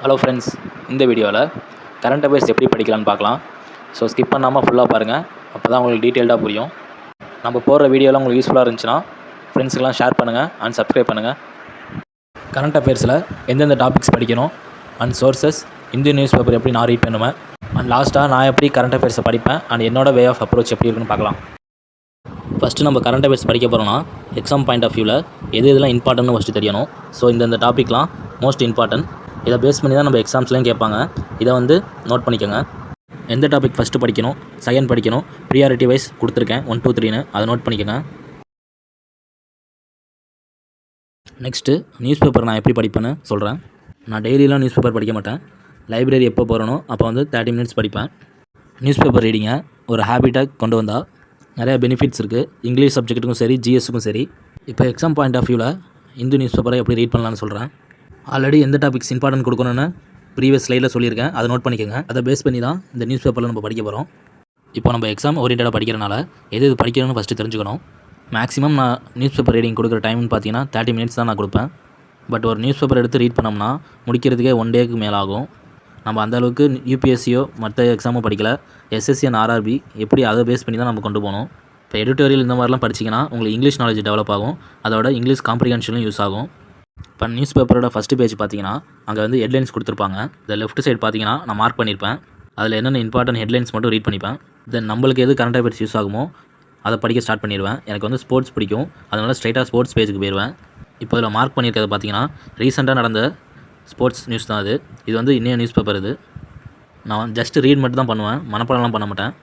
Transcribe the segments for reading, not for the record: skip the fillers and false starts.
Hello friends, இந்த வீடியோவில் current affairs எப்படி படிக்கலாம்னு பார்க்கலாம். ஸோ ஸ்கிப் பண்ணாமல் ஃபுல்லாக பாருங்கள், அப்போ தான் உங்களுக்கு டீட்டெயில்டாக புரியும். நம்ம போடுற வீடியோலாம் உங்களுக்கு யூஸ்ஃபுல்லாக இருந்துச்சுன்னா ஃப்ரெண்ட்ஸுக்கெலாம் ஷேர் பண்ணுங்கள் அண்ட் சப்ஸ்கிரைப் பண்ணுங்கள். கரண்ட் அஃபேர்ஸில் எந்தெந்த டாபிக்ஸ் படிக்கணும் and sources, Indian news paper எப்படி நான் ரீட் பண்ணுவேன் அண்ட் லாஸ்ட்டாக நான் எப்படி கரண்ட் அஃபேர்ஸை படிப்பேன் அண்ட் என்னோட வே ஆஃப் அப்ரோச் எப்படி இருக்குன்னு பார்க்கலாம். ஃபஸ்ட்டு நம்ம கரண்ட் அஃபேர்ஸ் படிக்க போகிறோன்னா எக்ஸாம் பாயிண்ட் ஆஃப் வியூவில் எதெல்லாம் இம்பார்ட்டன்ட்னு ஃபஸ்ட்டு தெரியணும். ஸோ இந்த டாப்பிக்லாம் மோஸ்ட் இம்பார்ட்டன்ட். இதை பேஸ் பண்ணி தான் நம்ம எக்ஸாம்ஸ்லையும் கேட்பாங்க. இதை நோட் பண்ணிக்கோங்க. எந்த டாபிக் ஃபஸ்ட்டு படிக்கணும், செகண்ட் படிக்கணும், ப்ரியாரிட்டி வைஸ் கொடுத்துருக்கேன் 1, 2, 3ன்னு, அதை நோட் பண்ணிக்கோங்க. நெக்ஸ்ட்டு நியூஸ் பேப்பர் நான் எப்படி படிப்பேன்னு சொல்கிறேன். நான் டெய்லியெலாம் நியூஸ் பேப்பர் படிக்க மாட்டேன். லைப்ரரி எப்போ போகிறனோ அப்போ 30 மினிட்ஸ் படிப்பேன். நியூஸ் பேப்பர் ரீடிங்கை ஒரு ஹேபிட்டாக கொண்டு வந்தால் நிறையா பெனிஃபிட்ஸ் இருக்குது. இங்கிலீஷ் சப்ஜெக்ட்டுக்கும் சரி, ஜிஎஸ்ஸுக்கும் சரி. இப்போ எக்ஸாம் பாயிண்ட் ஆஃப் வியூவில் இந்து நியூஸ் பேப்பரை எப்படி ரீட் பண்ணலான்னு சொல்கிறேன். ஆல்ரெடி எந்த டாபிக்ஸ் இம்பார்ட்டன்ட் கொடுக்கணும்னு ப்ரீவியஸ் ஸ்லைடில் சொல்லியிருக்கேன், அதை நோட் பண்ணிக்கோங்க. அதை பேஸ் பண்ணி தான் இந்த நியூஸ் பேப்பரில் நம்ம படிக்க போகிறோம். இப்போ நம்ம எக்ஸாம் ஓரியன்டாக படிக்கிறனால எது படிக்கணும்னு ஃபஸ்ட்டு தெரிஞ்சுக்கணும். மேக்ஸிமம் நான் நியூஸ் பேப்பர் ரீடிங் கொடுக்குற டைம்னு பார்த்தீங்கன்னா 30 மினிட்ஸ் தான் நான் கொடுப்பேன். பட் ஒரு நியூஸ் பேப்பர் எடுத்து ரீட் பண்ணோம்னா முடிக்கிறதுக்கே 1 டேக்கு மேலே ஆகும். நம்ம அந்தளவுக்கு யூபிஎஸ்சியோ மற்ற எக்ஸாமோ படிக்கல. எஸ்எஸ்சி அண்ட் ஆர்ஆர்பி எப்படி அதை பேஸ் பண்ணி தான் நம்ம கொண்டு போகணும். இப்போ எடிட்டோரியல் இந்த மாதிரிலாம் படிச்சிங்கன்னா உங்களுக்கு இங்கிலீஷ் நாலேஜ் டெவலப் ஆகும். அதோட இங்கிலீஷ் காம்ப்ரிஹென்ஷனும் யூஸ் ஆகும். இப்போ நியூஸ் பேப்பரோட ஃபஸ்ட்டு பேஜ் பார்த்தீங்கன்னா அங்கே ஹெட்லைன்ஸ் கொடுத்துருப்பாங்க. இந்த லெஃப்ட் சைடு பார்த்தீங்கன்னா நான் மார்க் பண்ணியிருப்பேன். அதில் என்னென்ன இம்பார்ட்டன்ட் ஹெட்லைன்ஸ் மட்டும் ரீட் பண்ணிப்பேன். தென் நம்மளுக்கு எது கரண்ட் அஃபேர்ஸ் யூஸ் ஆகுமோ அதை படிக்க ஸ்டார்ட் பண்ணிடுவேன். எனக்கு ஸ்போர்ட்ஸ் பிடிக்கும், அதனால் ஸ்ட்ரைட்டாக ஸ்போர்ட்ஸ் பேஜுக்கு போயிடுவேன். இப்போ இதில் மார்க் பண்ணியிருக்கிறது பார்த்தீங்கன்னா ரீசெண்டாக நடந்த ஸ்போர்ட்ஸ் நியூஸ் தான் அது. இது இன்னும் நியூஸ் பேப்பர். இது நான் ஜஸ்ட் ரீட் மட்டும் தான் பண்ணுவேன், மனப்பாடம்லாம் பண்ண மாட்டேன்.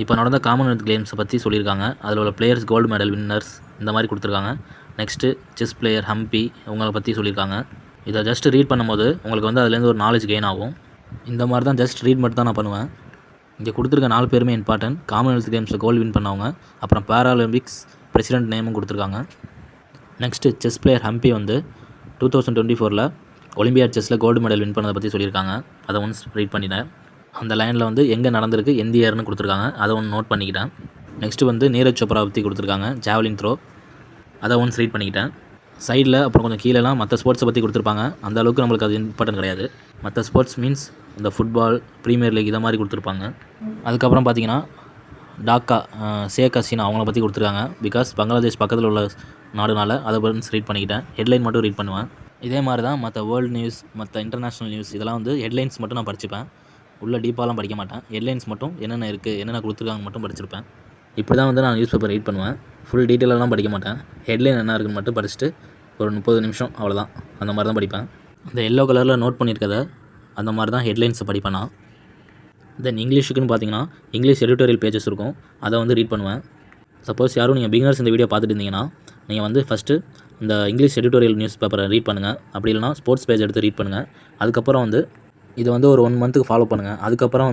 இப்போ நடந்த காமன்வெல்த் கேம்ஸை பற்றி சொல்லியிருக்காங்க. அதில் உள்ள பிளேயர்ஸ், கோல்டு மெடல் வின்னர்ஸ் இந்த மாதிரி கொடுத்துருக்காங்க. நெக்ஸ்ட்டு செஸ் பிளேயர் ஹம்பி இவங்களை பற்றி சொல்லியிருக்காங்க. இதை ஜஸ்ட் ரீட் பண்ணும்போது உங்களுக்கு அதுலேருந்து ஒரு நாலேஜ் கெயின் ஆகும். இந்த மாதிரி தான் ஜஸ்ட் ரீட் மட்டும் தான் நான் பண்ணுவேன். இங்கே கொடுத்துருக்க 4 பேருமே இம்பார்ட்டன்ட். காமன்வெல்த் கேம்ஸில் கோல்டு வின் பண்ணவங்க, அப்புறம் பேராலிம்பிக்ஸ் பிரசிடென்ட் நேமும் கொடுத்துருக்காங்க. Next chess player Humpy 2024 Olympiad செஸ்ஸில் கோல்டு மெடல் வின் பண்ணதை பற்றி சொல்லியிருக்காங்க. அதை ரீட் பண்ணிட்டேன். அந்த லைனில் எங்கே நடந்திருக்கு, எந்த இயர்னு கொடுத்துருக்காங்க, அதை நோட் பண்ணிக்கிட்டேன். நெக்ஸ்ட்டு நீரஜ் சோப்ரா பற்றி கொடுத்துருக்காங்க, ஜாவலின் த்ரோ, அதை ரீட் பண்ணிக்கிட்டேன். சைடில் அப்புறம் கொஞ்சம் கீழெலாம் மற்ற ஸ்போர்ட்ஸை பற்றி கொடுத்துருப்பாங்க. அந்த அளவுக்கு நம்மளுக்கு அது இம்பார்ட்டன்ட் கிடையாது. மற்ற ஸ்போர்ட்ஸ் மீன்ஸ் இந்த ஃபுட்பால், ப்ரீமியர் லீக் இதை மாதிரி கொடுத்துருப்பாங்க. அதுக்கப்புறம் பார்த்தீங்கன்னா டாக்கா, ஷேக் ஹசீனா அவங்கள பற்றி கொடுத்துருக்காங்க. பிகாஸ் பங்களாதேஷ் பக்கத்தில் உள்ள நாடுனால அதை ரீட் பண்ணிக்கிட்டேன். ஹெட்லைன் மட்டும் ரீட் பண்ணுவேன். இதே மாதிரி தான் மற்ற வேர்ல்டு நியூஸ், மற்ற இன்டர்நேஷ்னல் நியூஸ் இதெல்லாம் ஹெட்லைன்ஸ் மட்டும் நான் படிச்சுப்பேன். உள்ளே டீப்பாலாம் படிக்க மாட்டேன். ஹெட்லைன்ஸ் மட்டும் என்னென்ன இருக்குது, என்னென்ன கொடுத்துருக்காங்க மட்டும் படிச்சிருப்பேன். இப்படி தான் நான் நியூஸ் பேப்பர் ரீட் பண்ணுவேன். ஃபுல் டீட்டெயிலெலாம் படிக்க மாட்டேன். ஹெட்லைன் என்ன இருக்குன்னு மட்டும் படிச்சுட்டு ஒரு 30 நிமிஷம் அவ்வளோதான், அந்த மாதிரி தான் படிப்பேன். இந்த எல்லோ கலரில் நோட் பண்ணியிருக்கத அந்த மாதிரி தான் ஹெட்லைன்ஸை படிப்பேன் நான். தென் இங்கிலீஷுக்குன்னு பார்த்தீங்கன்னா இங்கிலீஷ் எடிட்டோரியல் பேஜஸ் இருக்கும், அதை ரீட் பண்ணுவேன். சப்போஸ் யாரும் நீங்கள் பிகினர்ஸ் இந்த வீடியோ பார்த்துட்டு இருந்தீங்கன்னா நீங்கள் ஃபஸ்ட்டு இந்த இங்கிலீஷ் எடிட்டோரியல் நியூஸ் பேப்பரை ரீட் பண்ணுங்கள். அப்படி இல்லைனா ஸ்போர்ட்ஸ் பேஜ் எடுத்து ரீட் பண்ணுங்கள். அதுக்கப்புறம் இது ஒரு 1 மந்த்துக்கு ஃபாலோ பண்ணுங்கள். அதுக்கப்புறம்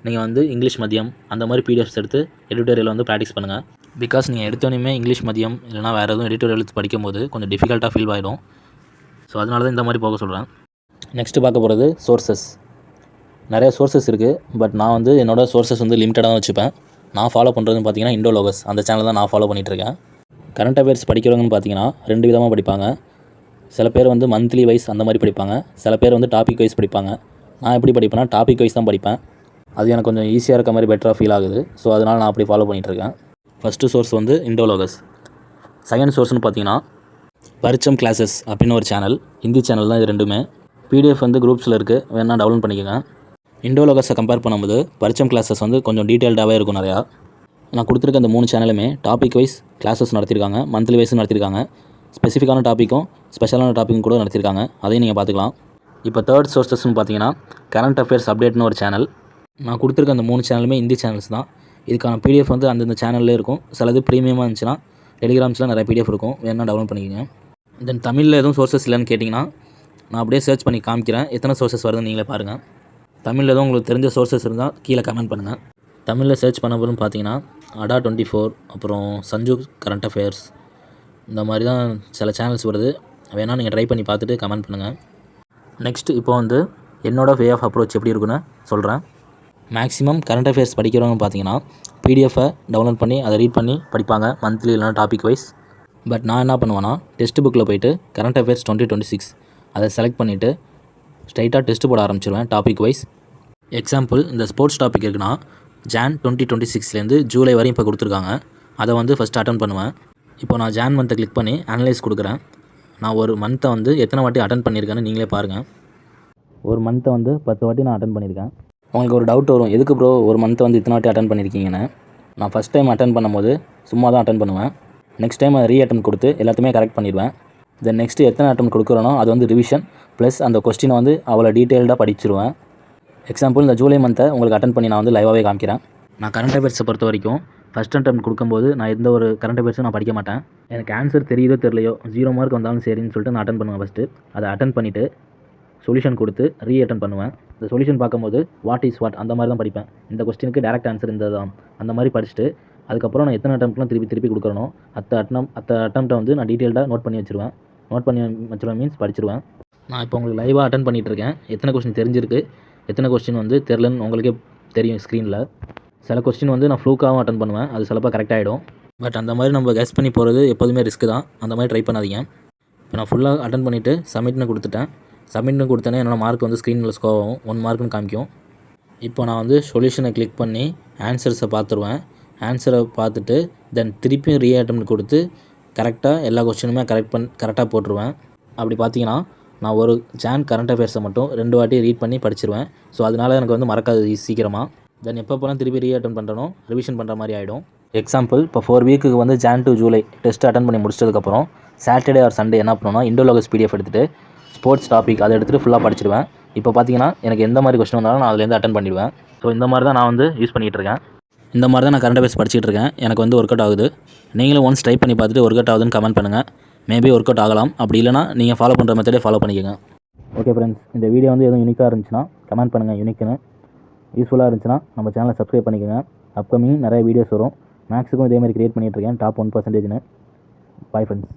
நீங்கள் இங்கிலீஷ் மதியம் அந்த மாதிரி பிடிஎஃப்ஸ் எடுத்து எடிட்டோரியல் ப்ராக்டிஸ் பண்ணுங்கள். பிகாஸ் நீங்கள் எடுத்தோன்னே இங்கிலீஷ் மதியம் இல்லைனா வேறு எதுவும் எடிட்டோரியல் படிக்கும்போது கொஞ்சம் டிஃபிகல்ட்டாக ஃபீல் ஆகிடும். ஸோ அதனால தான் இந்த மாதிரி போக சொல்கிறேன். நெக்ஸ்ட்டு பார்க்க போகிறது சோர்சஸ். நிறைய சோர்சஸ் இருக்குது. பட் நான் என்னோடய சோர்சஸ் லிமிட்டடாக தான் வச்சுப்பேன். நான் ஃபாலோ பண்ணுறதுன்னு பார்த்தீங்கன்னா இண்டோலோகஸ், அந்த சேனல் தான் நான் ஃபாலோ பண்ணிகிட்ருக்கேன். கரண்ட் அஃபேர்ஸ் படிக்கிறவங்கன்னு பார்த்தீங்கன்னா 2 விதமாக படிப்பாங்க. சில பேர் மந்த்லி வைஸ் அந்த மாதிரி படிப்பாங்க. சில பேர் டாபிக் வைஸ் படிப்பாங்க. நான் எப்படி படிப்பேன்னா டாபிக் வைஸ் தான் படிப்பேன். அது எனக்கு கொஞ்சம் ஈஸியாக இருக்க மாதிரி பெட்டராக ஃபீல் ஆகுது. ஸோ அதனால் நான் அப்படி ஃபாலோ பண்ணிகிட்ருக்கேன். ஃபஸ்ட்டு சோர்ஸ் இண்டோலோகஸ். செகண்ட் சோர்ஸ்னு பார்த்தீங்கன்னா பரிச்சம் கிளாஸஸ் அப்படின்னு ஒரு சேனல், ஹிந்தி சேனல் தான். இது ரெண்டுமே பிடிஎஃப் குரூப்ஸில் இருக்குது, வேணால் டவுன்லோட் பண்ணிக்கோங்க. இண்டோலோகஸை கம்பேர் பண்ணும்போது பரிச்சம் கிளாஸஸ் கொஞ்சம் டீட்டெயில்டாகவே இருக்கும் நிறையா. நான் கொடுத்துருக்க அந்த 3 சேனலுமே டாபிக் வைஸ் கிளாஸஸ் நடத்தியிருக்காங்க, மந்த்லி வைஸும் நடத்தியிருக்காங்க. ஸ்பெசிஃபிக்கான டாப்பிக்கும் ஸ்பெஷலான டாப்பிக்கும் கூட நடத்தியிருக்காங்க. அதையும் நீங்கள் பார்த்துக்கலாம். இப்போ தேர்ட் சோர்ஸஸ்ன்னு பார்த்தீங்கன்னா கரண்ட் அஃபேர்ஸ் அப்டேட்னு ஒரு சேனல். நான் கொடுத்துருக்க அந்த 3 சேனலுமே இந்தி சேனல்ஸ் தான். இதுக்கான பிடிஎஃப் அந்தந்த சேனல்லே இருக்கும். சிலது ப்ரீமியமாக இருந்துச்சுன்னா டெலிகிராம்ஸில் நிறைய பிடிஎஃப் இருக்கும், வேணால் டவுன்லோட் பண்ணிக்கோங்க. தென் தமிழில் எதுவும் சோர்சஸ் இல்லைன்னு கேட்டிங்கன்னா நான் அப்படியே சர்ச் பண்ணி காமிக்கிறேன். எத்தனை சோர்சஸ் வருதுன்னு நீங்களே பாருங்கள். தமிழில் எதுவும் உங்களுக்கு தெரிஞ்ச சோர்சஸ் இருந்தால் கீழே கமெண்ட் பண்ணுங்கள். தமிழில் சர்ச் பண்ண பார்த்தீங்கன்னா ADA24, அப்புறம் சஞ்சு கரண்ட் அஃபேர்ஸ் இந்த மாதிரி தான் சில சேனல்ஸ் வருது. வேணால் நீங்கள் ட்ரை பண்ணி பார்த்துட்டு கமெண்ட் பண்ணுங்கள். நெக்ஸ்ட்டு இப்போ என்னோடய வே ஆஃப் அப்ரோச் எப்படி இருக்குன்னு சொல்கிறேன். மேக்ஸிமம் கரண்ட் அஃபேர்ஸ் படிக்கிறவங்க பார்த்தீங்கன்னா பிடிஎஃபை டவுன்லோட் பண்ணி அதை ரீட் பண்ணி படிப்பாங்க, மந்த்லி இல்லைனா டாபிக் வைஸ். பட் நான் என்ன பண்ணுவேன்னா டெக்ஸ்ட் புக்கில் போய்ட்டு கரண்ட் அஃபேர்ஸ் 2026 அதை செலக்ட் பண்ணிவிட்டு ஸ்ட்ரைட்டாக டெஸ்ட் போட ஆரம்பிச்சிருவேன் டாபிக் வைஸ். எக்ஸாம்பிள், இந்த ஸ்போர்ட்ஸ் டாபிக் இருக்குன்னா ஜான் 2026 ஜூலை வரையும் இப்போ கொடுத்துருக்காங்க. அதை வந்து ஃபஸ்ட்டு அட்டன் பண்ணுவேன். இப்போ நான் ஜான் மந்த்தை கிளிக் பண்ணி அனலைஸ் கொடுக்குறேன். நான் ஒரு மந்த்தை வந்து எத்தனை வாட்டி அட்டன் பண்ணியிருக்கேன்னு நீங்களே பாருங்கள். ஒரு மந்த்தை வந்து 10 வாட்டி நான் அட்டன் பண்ணியிருக்கேன். உங்களுக்கு ஒரு டவுட் வரும், எதுக்கு ப்ரோ ஒரு மந்த்தை வந்து இத்தனை வாட்டி அட்டன் பண்ணியிருக்கீங்கன்னு. நான் ஃபஸ்ட் டைம் அட்டன் பண்ணும்போது சும்மா தான் அட்டன் பண்ணுவேன். நெக்ஸ்ட் டைம் அதை ரீஅட்டன் கொடுத்து எல்லாத்தையுமே கரெக்ட் பண்ணிடுவேன். தென் நெக்ஸ்ட்டு எத்தனை அட்டன் கொடுக்குறேனோ அது வந்து ரிவிஷன் ப்ளஸ் அந்த கொஸ்டினை வந்து அவ்வளோ டீட்டெயில்டாக படிச்சிருவேன். எக்ஸாம்பிள், இந்த ஜூலை மந்த்தை உங்களுக்கு அட்டன் பண்ணி நான் வந்து லைவாகவே காமிக்கிறேன். நான் கரண்ட் அஃபேர்ஸை பொறுத்த வரைக்கும் ஃபஸ்ட் அட்டெம்ப்ட் கொடுக்கும்போது நான் எந்த ஒரு கரண்ட் அஃபேர்ஸும் நான் படிக்க மாட்டேன். எனக்கு ஆன்சர் தெரியுதோ தெரியலையோ 0 மார்க் வந்தாலும் சரின்னு சொல்லிட்டு நான் அட்டன் பண்ணுவேன். ஃபஸ்ட்டு அதை அட்டன் பண்ணிவிட்டு சொல்யூஷன் கொடுத்து அட்டன் பண்ணுவேன். இந்த சொல்யூஷன் பார்க்கும்போது வாட் இஸ் வாட் அந்த மாதிரி தான் படிப்பேன். இந்த கொஸ்டினுக்கு டேரக்ட் ஆன்சர் இந்த தான் அந்த மாதிரி படிச்சுட்டு அதுக்கப்புறம் நான் எத்தனை அட்டெம்ப்ட்லாம் திருப்பி கொடுக்குறனோ அத்த அட்டெம்ப்ட்டை வந்து நான் டீட்டெயில்டாக நோட் பண்ணி வச்சுருவேன் மீன்ஸ் படிச்சிருவேன். நான் இப்போ உங்களுக்கு லைவாக அட்டன் பண்ணிகிட்டு இருக்கேன். எத்தனை கொஸ்டின் தெரிஞ்சிருக்கு, எத்தனை கொஸ்டின் வந்து தெரிலன்னு உங்களுக்கே தெரியும் ஸ்க்ரீனில். சில கொஸ்டின் வந்து நான் ஃப்ளூக்காகவும் அட்டன் பண்ணுவேன், அது சிலப்போ கரெக்ட் ஆகிடும். பட் அந்த மாதிரி நம்ம கெஸ் பண்ணி போகிறது எப்போதுமே ரிஸ்க்கு தான். அந்த மாதிரி ட்ரை பண்ணாதீங்க. இப்போ நான் ஃபுல்லாக அட்டன் பண்ணிவிட்டு சப்மிட்னு கொடுத்துட்டேன். சப்மிட்னு கொடுத்தேனே என்னோட மார்க் வந்து ஸ்க்ரீனில் ஸ்கோர் ஆகும், 1 மார்க்னு காமிக்கும். இப்போ நான் வந்து சொல்யூஷனை கிளிக் பண்ணி ஆன்சர்ஸை பார்த்துருவேன். ஆன்சரை பார்த்துட்டு தென் திருப்பியும் அட்டெம்ப்ட் கொடுத்து கரெக்டாக எல்லா கொஸ்டினுமே கரெக்டாக போட்டுருவேன். அப்படி பார்த்தீங்கன்னா நான் ஒரு ஜான் கரண்ட் அஃபேர்ஸை மட்டும் 2 வாட்டி ரீட் பண்ணி படிச்சிருவேன். ஸோ அதனால் எனக்கு வந்து மறக்காது சீக்கிரமாக. தென் எப்போலாம் திருப்பி அட்டன் பண்ணுறனோ ரிவிஷன் பண்ணுற மாதிரி ஆகிடும். எக்ஸாம்பிள், இப்போ 4 வீக்குக்கு வந்து John to July test attend பண்ணி முடிச்சதுக்கப்புறம் சாட்டர்டே ஆர் சண்டே என்ன பண்ணணும்னா இண்டோலோகஸ் PDF எடுத்துகிட்டு ஸ்போர்ட்ஸ் டாபிக் அதை எடுத்துகிட்டு ஃபுல்லாக படிச்சிடுவேன். இப்போ பார்த்தீங்கன்னா எனக்கு எந்த மாதிரி கொஸ்டின் வந்தாலும் நான் அதுலேருந்து அட்டன் பண்ணிடுவேன். ஸோ இந்த மாதிரி தான் நான் வந்து யூஸ் பண்ணிகிட்டு இருக்கேன். இந்த மாதிரி தான் நான் கரண்ட் அஃபேர்ஸ் படிச்சுட்டு இருக்கேன். எனக்கு வந்து ஒர்க் அவுட் ஆகுது. நீங்களும் ஒன்ஸ் ட்ரை பண்ணி பார்த்துட்டு ஒர்க் அவுட் ஆகுதுன்னு கமெண்ட் பண்ணுங்கள். மேபி ஒர்க் அவுட் ஆகலாம். அப்படி இல்லைனா நீங்கள் ஃபாலோ பண்ணுற மெத்தடே ஃபாலோ பண்ணிக்கோங்க. ஓகே ஃப்ரெண்ட்ஸ், இந்த வீடியோ வந்து எதுவும் யூனிக்காக இருந்துச்சுன்னா கமெண்ட் பண்ணுங்கள். யூனிக்குன்னு யூஸ்ஃபுல்லாக இருந்துச்சுன்னா நம்ம சேனலை சப்ஸ்கிரைப் பண்ணிக்கோங்க. அப்கமிங் நிறைய வீடியோஸ் வரும். மேக்ஸுக்கும் இதே மாதிரி கிரியேட் பண்ணிகிட்ருக்கேன், டாப் 1%ன்னு. Bye friends.